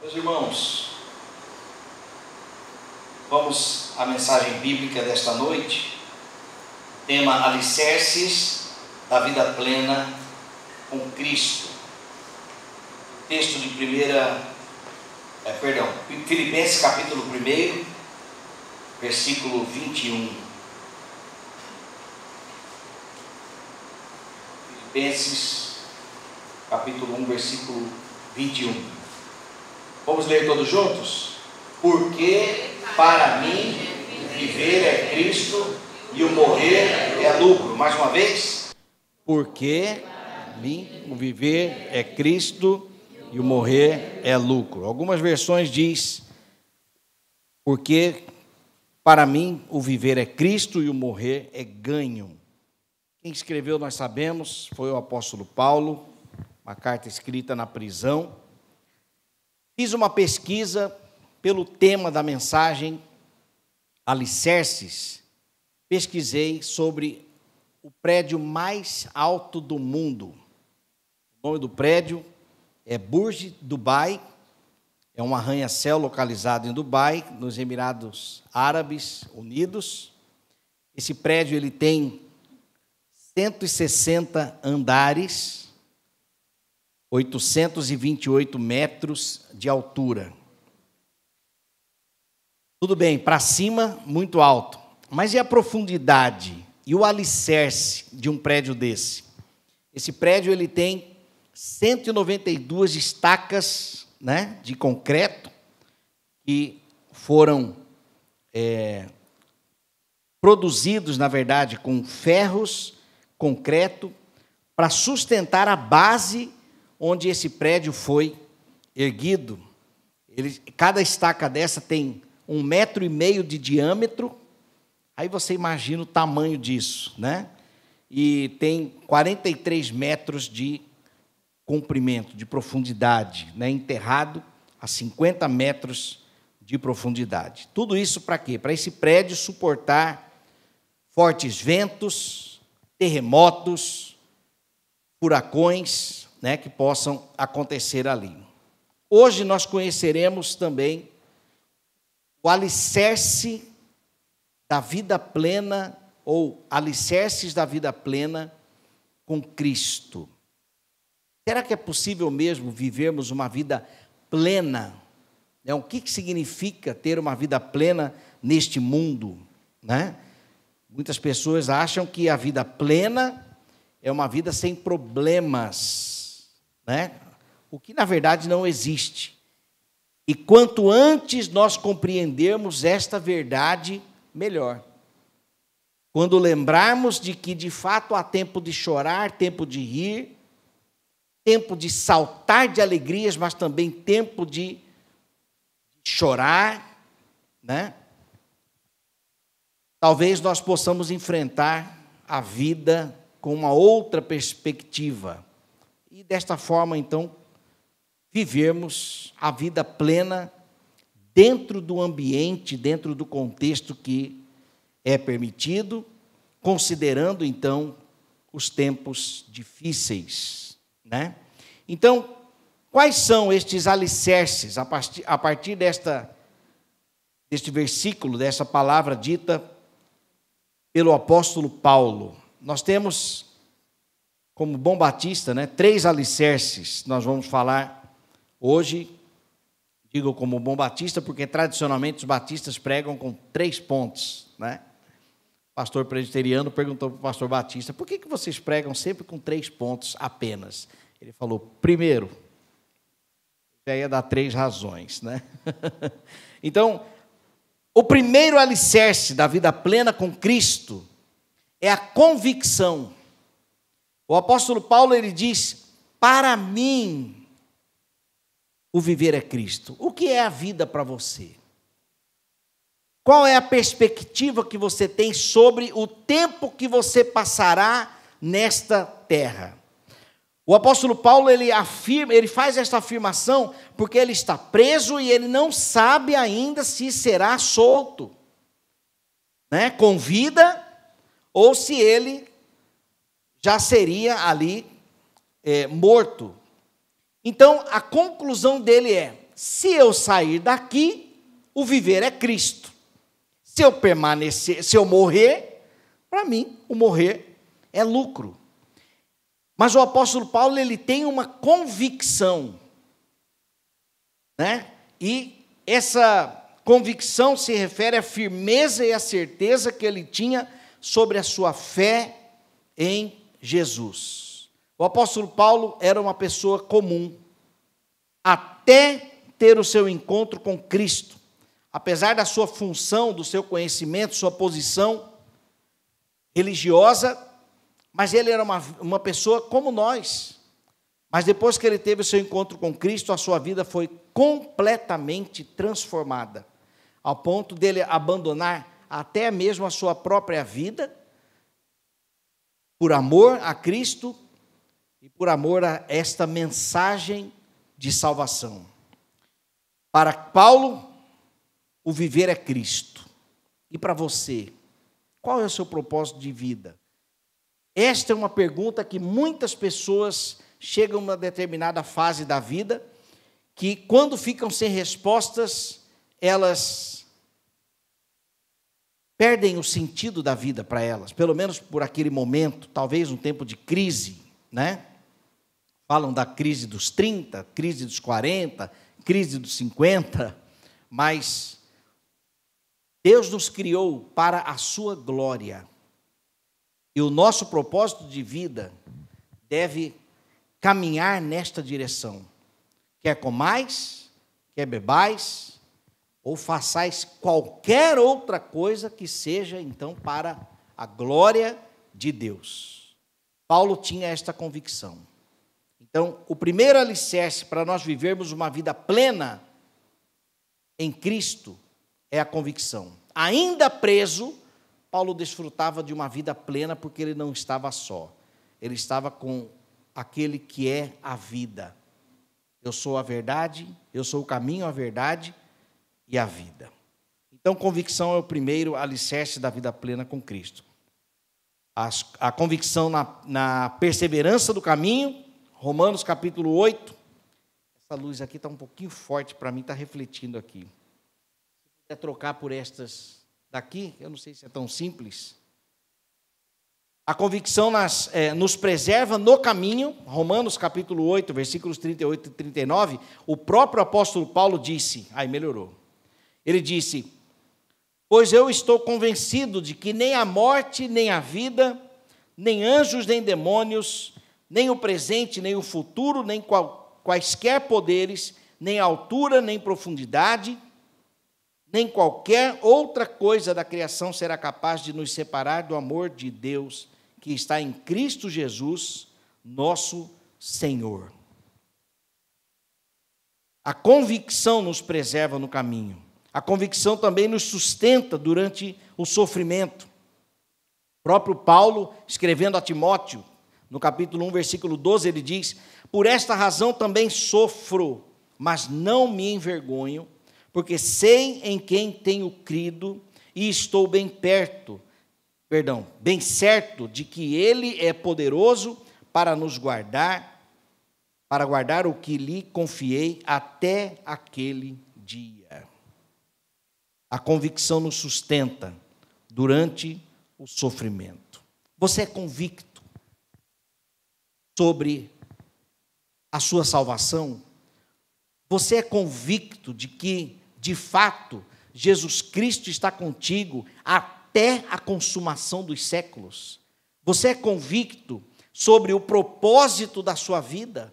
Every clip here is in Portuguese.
Meus irmãos, vamos à mensagem bíblica desta noite, tema alicerces da vida plena com Cristo. Texto de Filipenses capítulo 1, versículo 21. Filipenses capítulo 1, versículo 21. Vamos ler todos juntos? Porque para mim viver é Cristo e o morrer é lucro. Mais uma vez. Porque para mim o viver é Cristo e o morrer é lucro. Algumas versões diz: porque para mim o viver é Cristo e o morrer é ganho. Quem escreveu, nós sabemos, foi o apóstolo Paulo, uma carta escrita na prisão. Fiz uma pesquisa pelo tema da mensagem, alicerces. Pesquisei sobre o prédio mais alto do mundo. O nome do prédio é Burj Dubai. É um arranha-céu localizado em Dubai, nos Emirados Árabes Unidos. Esse prédio ele tem 160 andares, 828 metros de altura. Tudo bem, para cima, muito alto. Mas e a profundidade e o alicerce de um prédio desse? Esse prédio ele tem 192 estacas, de concreto, que foram produzidos, na verdade, com ferros, concreto, para sustentar a base onde esse prédio foi erguido. Cada estaca dessa tem 1,5 metro de diâmetro. Aí você imagina o tamanho disso, E tem 43 metros de comprimento, de profundidade, enterrado a 50 metros de profundidade. Tudo isso para quê? Para esse prédio suportar fortes ventos, terremotos, furacões, que possam acontecer ali. Hoje nós conheceremos também o alicerce da vida plena, ou alicerces da vida plena com Cristo. Será que é possível mesmo vivermos uma vida plena? O que significa ter uma vida plena neste mundo? Muitas pessoas acham que a vida plena é uma vida sem problemas, o que na verdade não existe. E quanto antes nós compreendermos esta verdade, melhor. Quando lembrarmos de que de fato há tempo de chorar, tempo de rir, tempo de saltar de alegrias, mas também tempo de chorar, Talvez nós possamos enfrentar a vida com uma outra perspectiva. E desta forma, então, vivermos a vida plena dentro do ambiente, dentro do contexto que é permitido, considerando, então, os tempos difíceis, Então, quais são estes alicerces, a partir deste versículo, dessa palavra dita pelo apóstolo Paulo? Nós temos, como bom batista, 3 alicerces. Nós vamos falar hoje, digo como bom batista, porque tradicionalmente os batistas pregam com 3 pontos, O pastor presbiteriano perguntou para o pastor batista: por que vocês pregam sempre com 3 pontos apenas? Ele falou: primeiro, já ia dar 3 razões, Então, o primeiro alicerce da vida plena com Cristo é a convicção. O apóstolo Paulo, ele diz: para mim o viver é Cristo. O que é a vida para você? Qual é a perspectiva que você tem sobre o tempo que você passará nesta terra? O apóstolo Paulo, ele faz esta afirmação porque ele está preso e ele não sabe ainda se será solto, com vida, ou se ele já seria ali morto. Então, a conclusão dele é: se eu sair daqui, o viver é Cristo. Se eu permanecer, se eu morrer, para mim, o morrer é lucro. Mas o apóstolo Paulo, ele tem uma convicção, né? E essa convicção se refere à firmeza e à certeza que ele tinha sobre a sua fé em Jesus. O apóstolo Paulo era uma pessoa comum, até ter o seu encontro com Cristo. Apesar da sua função, do seu conhecimento, sua posição religiosa, mas ele era uma pessoa como nós. Mas depois que ele teve o seu encontro com Cristo, a sua vida foi completamente transformada, ao ponto dele abandonar até mesmo a sua própria vida, por amor a Cristo e por amor a esta mensagem de salvação. Para Paulo, o viver é Cristo. E para você, qual é o seu propósito de vida? Esta é uma pergunta que muitas pessoas chegam a uma determinada fase da vida, que quando ficam sem respostas, elas perdem o sentido da vida para elas, pelo menos por aquele momento, talvez um tempo de crise, né? Falam da crise dos 30, crise dos 40, crise dos 50, mas Deus nos criou para a sua glória. E o nosso propósito de vida deve caminhar nesta direção. Quer comais, quer bebais, ou façais qualquer outra coisa que seja, então, para a glória de Deus. Paulo tinha esta convicção. Então, o primeiro alicerce para nós vivermos uma vida plena em Cristo é a convicção. Ainda preso, Paulo desfrutava de uma vida plena porque ele não estava só. Ele estava com aquele que é a vida. Eu sou a verdade, eu sou o caminho, a verdade e a vida. Então, convicção é o primeiro alicerce da vida plena com Cristo. A convicção na perseverança do caminho, Romanos capítulo 8. Essa luz aqui está um pouquinho forte para mim, está refletindo aqui. Se puder trocar por estas daqui, eu não sei se é tão simples. A convicção nos preserva no caminho, Romanos capítulo 8, versículos 38 e 39, o próprio apóstolo Paulo disse, aí melhorou, ele disse, pois eu estou convencido de que nem a morte, nem a vida, nem anjos, nem demônios, nem o presente, nem o futuro, nem quaisquer poderes, nem altura, nem profundidade, nem qualquer outra coisa da criação será capaz de nos separar do amor de Deus que está em Cristo Jesus, nosso Senhor. A convicção nos preserva no caminho. A convicção também nos sustenta durante o sofrimento. O próprio Paulo, escrevendo a Timóteo, no capítulo 1, versículo 12, ele diz, por esta razão também sofro, mas não me envergonho, porque sei em quem tenho crido e estou bem certo de que Ele é poderoso para nos guardar, para guardar o que lhe confiei até aquele dia. A convicção nos sustenta durante o sofrimento. Você é convicto sobre a sua salvação? Você é convicto de que, de fato, Jesus Cristo está contigo até a consumação dos séculos? Você é convicto sobre o propósito da sua vida?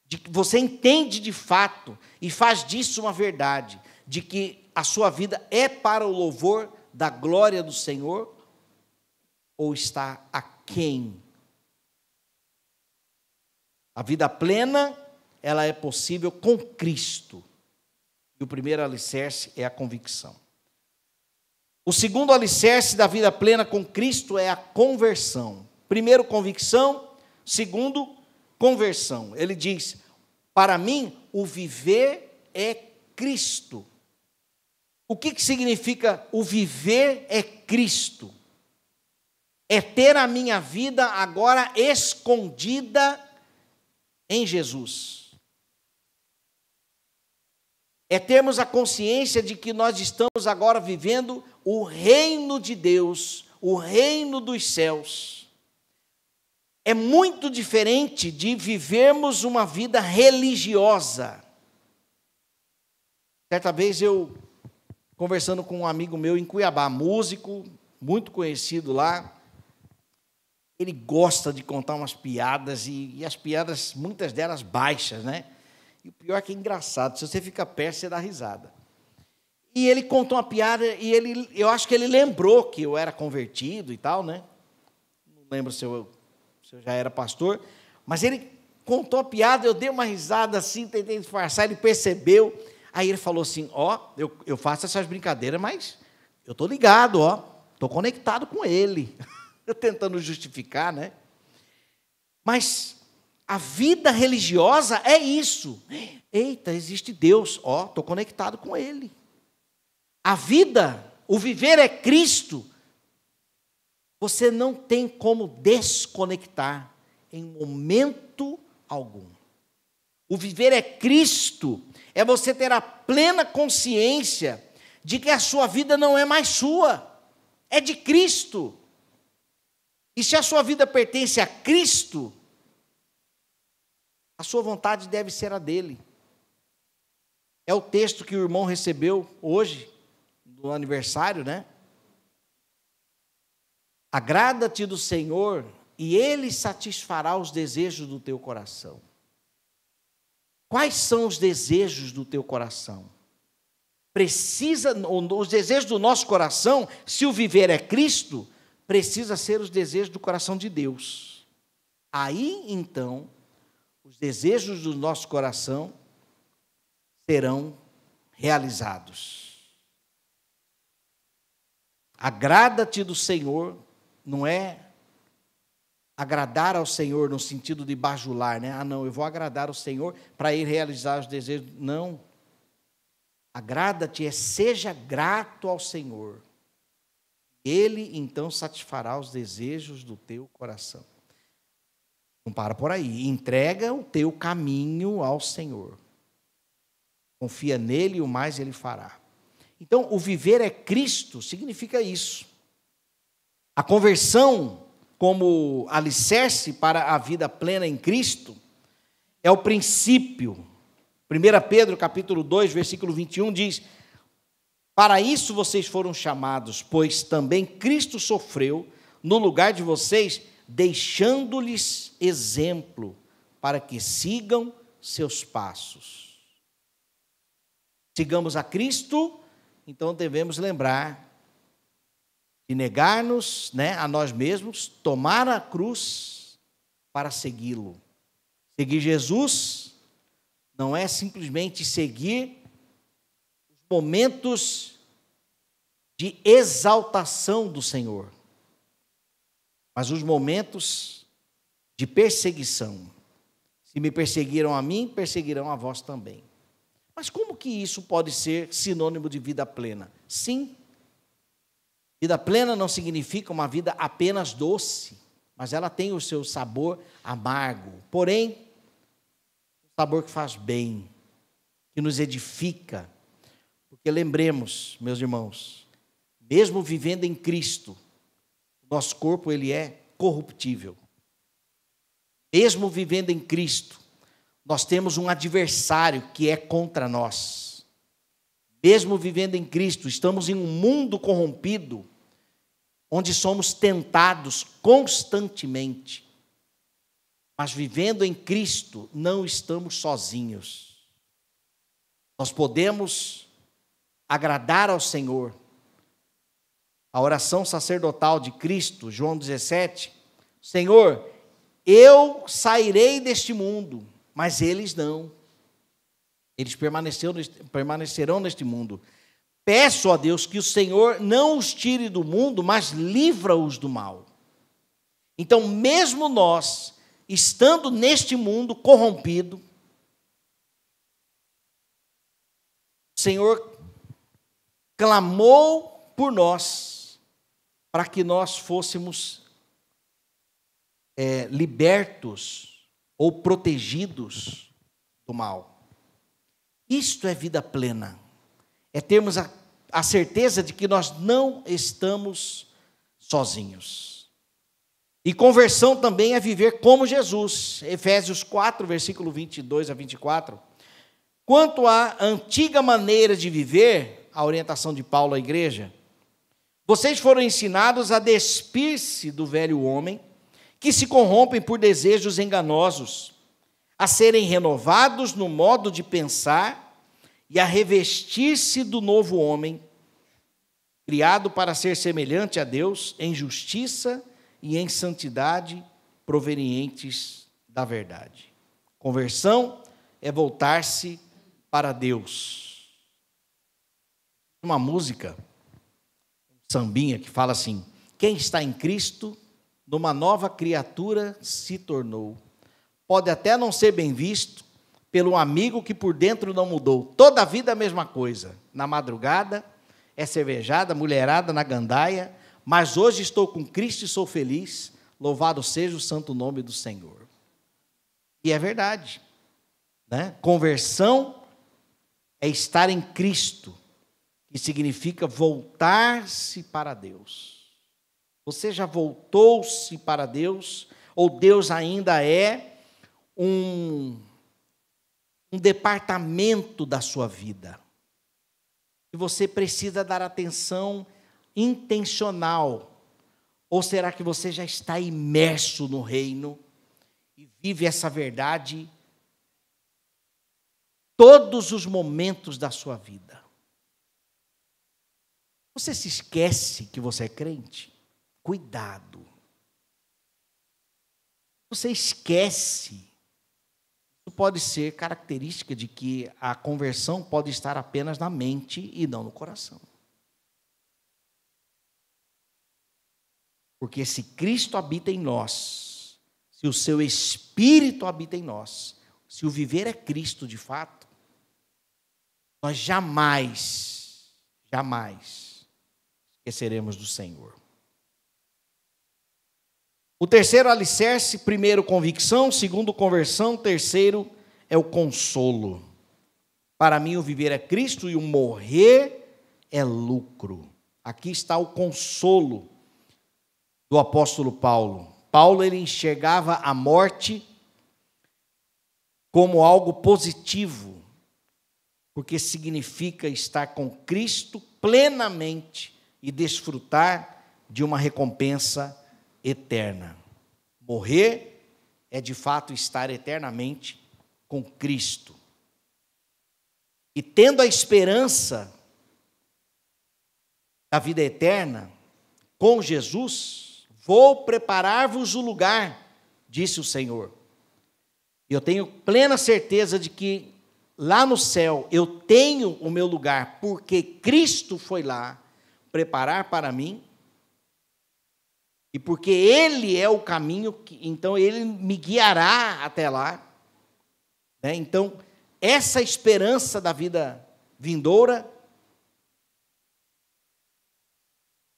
De que você entende de fato e faz disso uma verdade, de que a sua vida é para o louvor da glória do Senhor? Ou está aquém? A vida plena, ela é possível com Cristo. E o primeiro alicerce é a convicção. O segundo alicerce da vida plena com Cristo é a conversão. Primeiro, convicção. Segundo, conversão. Ele diz, para mim, o viver é Cristo. O que significa o viver é Cristo? É ter a minha vida agora escondida em Jesus. é termos a consciência de que nós estamos agora vivendo o reino de Deus, o reino dos céus. É muito diferente de vivermos uma vida religiosa. Certa vez eu, conversando com um amigo meu em Cuiabá, músico, muito conhecido lá, ele gosta de contar umas piadas, e as piadas, muitas delas baixas, né? E o pior é que é engraçado, se você fica perto, você dá risada. E ele contou uma piada, e eu acho que ele lembrou que eu era convertido e tal, né? Não lembro se eu já era pastor, mas ele contou a piada, eu dei uma risada assim, tentei disfarçar, ele percebeu. Aí ele falou assim, eu faço essas brincadeiras, mas eu estou ligado, estou conectado com ele. Eu tentando justificar, né? Mas a vida religiosa é isso. Eita, existe Deus, estou conectado com Ele. A vida, o viver é Cristo. Você não tem como desconectar em momento algum. O viver é Cristo, é você ter a plena consciência de que a sua vida não é mais sua, é de Cristo. E se a sua vida pertence a Cristo, a sua vontade deve ser a dele. É o texto que o irmão recebeu hoje, no aniversário, né? Agrada-te do Senhor, e Ele satisfará os desejos do teu coração. Quais são os desejos do teu coração? Os desejos do nosso coração, se o viver é Cristo, precisa ser os desejos do coração de Deus. Aí, então, os desejos do nosso coração serão realizados. Agrada-te do Senhor, não é agradar ao Senhor no sentido de bajular, né? Não, eu vou agradar ao Senhor para ir realizar os desejos. Não. Agrada-te seja grato ao Senhor. Ele, então, satisfará os desejos do teu coração. Não para por aí. Entrega o teu caminho ao Senhor. Confia nele e o mais ele fará. Então, o viver é Cristo significa isso. A conversão como alicerce para a vida plena em Cristo é o princípio. 1 Pedro, capítulo 2, versículo 21, diz: para isso vocês foram chamados, pois também Cristo sofreu no lugar de vocês, deixando-lhes exemplo, para que sigam seus passos. Sigamos a Cristo, então devemos lembrar de negar-nos, né, a nós mesmos, tomar a cruz para segui-lo. Seguir Jesus não é simplesmente seguir os momentos de exaltação do Senhor, mas os momentos de perseguição. Se me perseguiram a mim, perseguirão a vós também. Mas como que isso pode ser sinônimo de vida plena? Sim. Vida plena não significa uma vida apenas doce, mas ela tem o seu sabor amargo. Porém, um sabor que faz bem, que nos edifica. Porque lembremos, meus irmãos, mesmo vivendo em Cristo, o nosso corpo ele é corruptível. Mesmo vivendo em Cristo, nós temos um adversário que é contra nós. Mesmo vivendo em Cristo, estamos em um mundo corrompido, onde somos tentados constantemente. Mas vivendo em Cristo, não estamos sozinhos. Nós podemos agradar ao Senhor. A oração sacerdotal de Cristo, João 17, Senhor, eu sairei deste mundo, mas eles não. Eles permanecerão neste mundo. Peço a Deus que o Senhor não os tire do mundo, mas livra-os do mal. Então, mesmo nós, estando neste mundo corrompido, o Senhor clamou por nós, para que nós fôssemos libertos ou protegidos do mal. Isto é vida plena. É termos a certeza de que nós não estamos sozinhos. E conversão também é viver como Jesus. Efésios 4, versículo 22 a 24. Quanto à antiga maneira de viver, a orientação de Paulo à igreja, vocês foram ensinados a despir-se do velho homem, que se corrompem por desejos enganosos, a serem renovados no modo de pensar e a revestir-se do novo homem, criado para ser semelhante a Deus em justiça e em santidade provenientes da verdade. Conversão é voltar-se para Deus. Uma música, um sambinha que fala assim: quem está em Cristo, numa nova criatura se tornou. Pode até não ser bem visto pelo amigo que por dentro não mudou. Toda a vida a mesma coisa. Na madrugada é cervejada, mulherada na gandaia, mas hoje estou com Cristo e sou feliz. Louvado seja o santo nome do Senhor. E é verdade, né? Conversão é estar em Cristo, que significa voltar-se para Deus. Você já voltou-se para Deus? Ou Deus ainda é um departamento da sua vida? E você precisa dar atenção intencional? Ou será que você já está imerso no reino e vive essa verdade todos os momentos da sua vida? Você se esquece que você é crente? Cuidado. Você esquece. Isso pode ser característica de que a conversão pode estar apenas na mente e não no coração. Porque se Cristo habita em nós, se o seu Espírito habita em nós, se o viver é Cristo de fato, nós jamais esqueceremos do Senhor. O terceiro alicerce: primeiro, convicção; segundo, conversão; terceiro é o consolo. Para mim, o viver é Cristo e o morrer é lucro. Aqui está o consolo do apóstolo Paulo. Paulo, ele enxergava a morte como algo positivo, porque significa estar com Cristo plenamente e desfrutar de uma recompensa eterna. Morrer é de fato estar eternamente com Cristo. E tendo a esperança da vida eterna com Jesus, vou preparar-vos o lugar, disse o Senhor. E eu tenho plena certeza de que lá no céu eu tenho o meu lugar, porque Cristo foi lá preparar para mim, e porque Ele é o caminho, então Ele me guiará até lá. Então, essa esperança da vida vindoura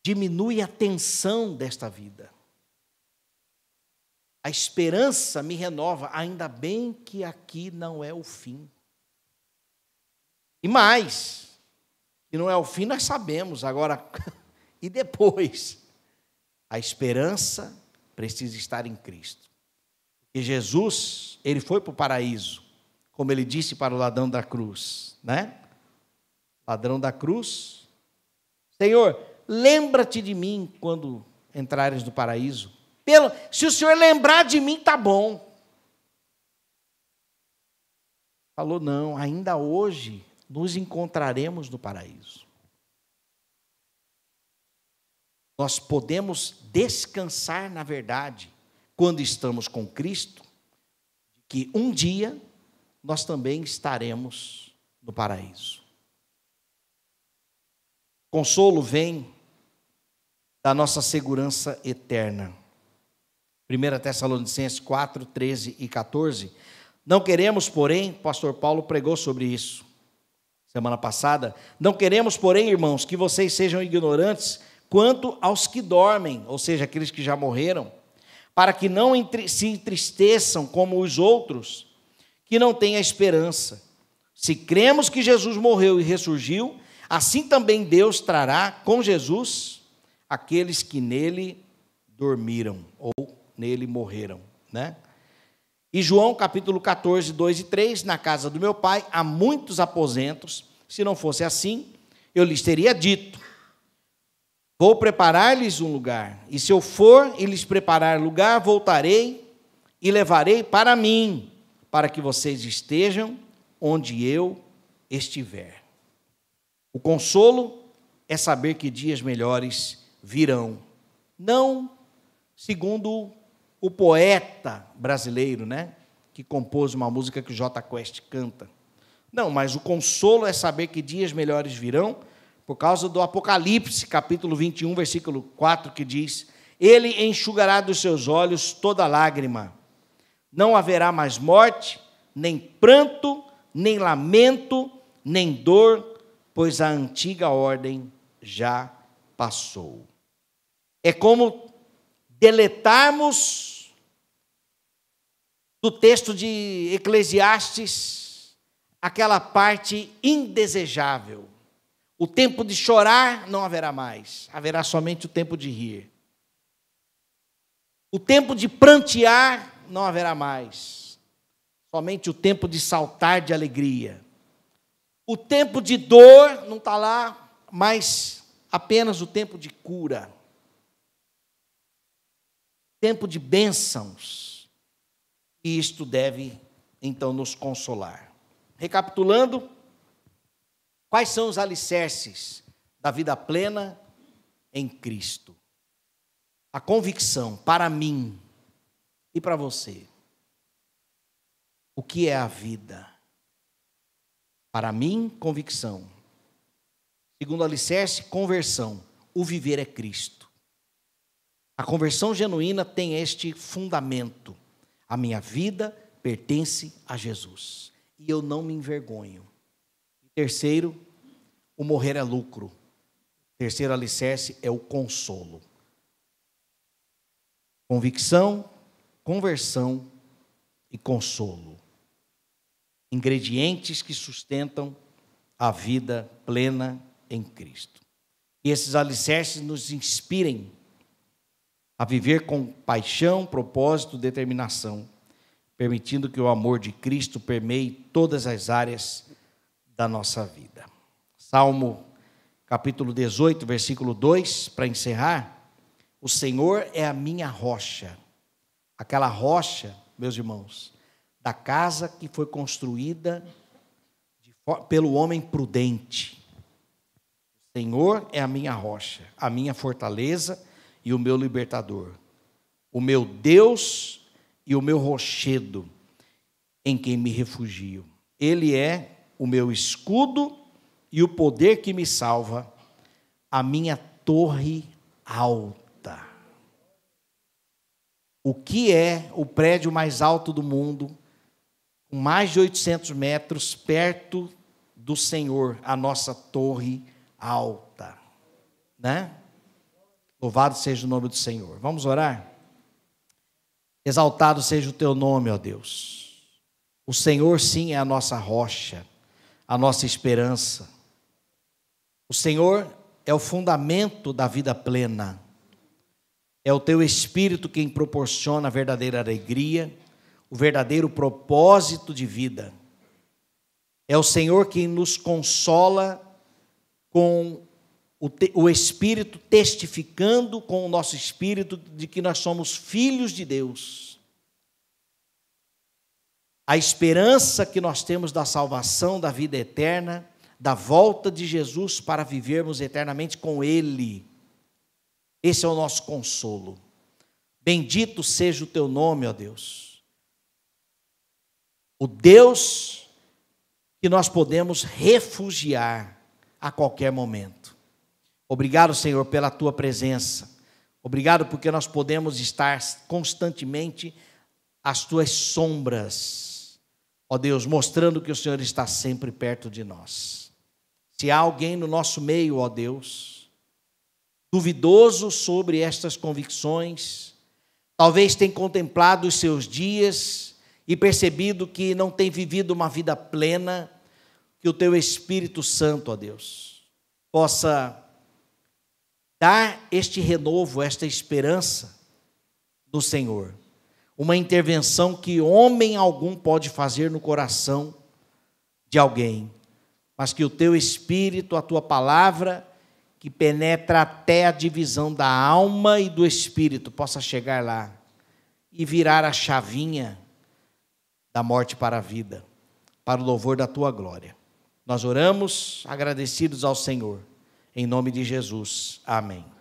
diminui a tensão desta vida. A esperança me renova, ainda bem que aqui não é o fim. E mais, que não é o fim, nós sabemos. Agora, e depois? A esperança precisa estar em Cristo. Porque Jesus, ele foi para o paraíso, como ele disse para o ladrão da cruz, né? Ladrão da cruz: Senhor, lembra-te de mim quando entrares no paraíso. Se o Senhor lembrar de mim, tá bom. Falou: não, ainda hoje nos encontraremos no paraíso. Nós podemos descansar na verdade, quando estamos com Cristo, que um dia nós também estaremos no paraíso. Consolo vem da nossa segurança eterna. 1 Tessalonicenses 4, 13 e 14. Não queremos, porém, o pastor Paulo pregou sobre isso semana passada, não queremos, porém, irmãos, que vocês sejam ignorantes quanto aos que dormem, ou seja, aqueles que já morreram, para que não se entristeçam como os outros, que não têm a esperança. Se cremos que Jesus morreu e ressurgiu, assim também Deus trará com Jesus aqueles que nele dormiram ou nele morreram, né? E João capítulo 14, 2 e 3, na casa do meu pai há muitos aposentos, se não fosse assim, eu lhes teria dito, vou preparar-lhes um lugar, e se eu for e lhes preparar lugar, voltarei e levarei para mim, para que vocês estejam onde eu estiver. O consolo é saber que dias melhores virão, não segundo o poeta brasileiro, né, que compôs uma música que o Jota Quest canta. Não, mas o consolo é saber que dias melhores virão, por causa do Apocalipse, capítulo 21, versículo 4, que diz, ele enxugará dos seus olhos toda lágrima, não haverá mais morte, nem pranto, nem lamento, nem dor, pois a antiga ordem já passou. É como deletarmos do texto de Eclesiastes aquela parte indesejável. O tempo de chorar não haverá mais, haverá somente o tempo de rir. O tempo de prantear não haverá mais, somente o tempo de saltar de alegria. O tempo de dor não está lá, mas apenas o tempo de cura. Tempo de bênçãos. E isto deve, então, nos consolar. Recapitulando, quais são os alicerces da vida plena em Cristo? A convicção, para mim e para você. O que é a vida? Para mim, convicção. Segundo alicerce, conversão. O viver é Cristo. A conversão genuína tem este fundamento. A minha vida pertence a Jesus. E eu não me envergonho. Terceiro, o morrer é lucro. Terceiro alicerce é o consolo. Convicção, conversão e consolo. Ingredientes que sustentam a vida plena em Cristo. E esses alicerces nos inspirem a viver com paixão, propósito, determinação, permitindo que o amor de Cristo permeie todas as áreas da nossa vida. Salmo capítulo 18, versículo 2, para encerrar. O Senhor é a minha rocha. Aquela rocha, meus irmãos, da casa que foi construída pelo homem prudente. O Senhor é a minha rocha, a minha fortaleza e o meu libertador. O meu Deus e o meu rochedo, em quem me refugio. Ele é o meu escudo e o poder que me salva, a minha torre alta. O que é o prédio mais alto do mundo, com mais de 800 metros, perto do Senhor, a nossa torre alta, né? Louvado seja o nome do Senhor. Vamos orar? Exaltado seja o teu nome, ó Deus. O Senhor, sim, é a nossa rocha, a nossa esperança. O Senhor é o fundamento da vida plena. É o teu Espírito quem proporciona a verdadeira alegria, o verdadeiro propósito de vida. É o Senhor quem nos consola com o Espírito testificando com o nosso Espírito de que nós somos filhos de Deus. A esperança que nós temos da salvação, da vida eterna, da volta de Jesus para vivermos eternamente com Ele. Esse é o nosso consolo. Bendito seja o teu nome, ó Deus. O Deus que nós podemos refugiar a qualquer momento. Obrigado, Senhor, pela tua presença. Obrigado porque nós podemos estar constantemente às tuas sombras. Ó Deus, mostrando que o Senhor está sempre perto de nós. Se há alguém no nosso meio, ó Deus, duvidoso sobre estas convicções, talvez tenha contemplado os seus dias e percebido que não tem vivido uma vida plena, que o teu Espírito Santo, ó Deus, possa dar este renovo, esta esperança do Senhor. Uma intervenção que homem algum pode fazer no coração de alguém, mas que o teu Espírito, a tua palavra, que penetra até a divisão da alma e do Espírito, possa chegar lá e virar a chavinha da morte para a vida, para o louvor da tua glória. Nós oramos agradecidos ao Senhor, em nome de Jesus. Amém.